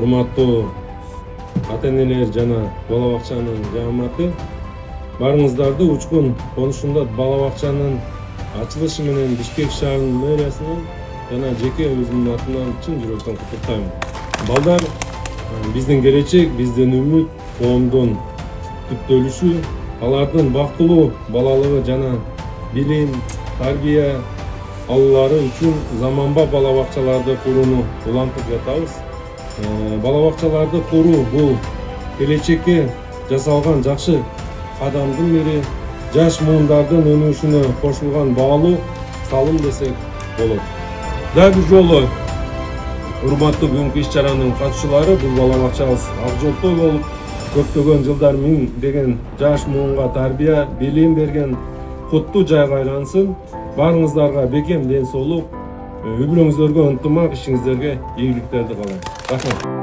урматтуу ата-энелер жана бала бакчанын жааматы, барыңыздарды Учкун конушунда бала бакчанын ачылышы менен Бишкек шаарынын мэриясынан жана жеке өзүмдүн атынан чын жүрөктөн куттуктайм. Балдар биздин келечек, биздин үмүт, коомдун түптөлүшү, алардын бактылуу балалыгы жана билим, тарбия алуулары үчүн заманбап бала бакчаларды курууну улантып жатабыз. Бала бакчаларды куруу бул келечекке жасалган жакшы кадамдын бири, жаш муундардын өнүгүшүнө кошулган баалуу салым десек болот. Дагы бир жолу урматтуу бүгүнкү иш-чаранын катышуулары, бул бала бакчабыз ак жолтой болуп, көптөгөн жылдар миңдеген жаш муунга тарбия, билим берген куттуу жайга айлансын. Барыңыздарга бекем ден соолук, үй бүлөңүздөргө ынтымак, ишиңиздерге ийгиликтерди каалайм. Рахмат.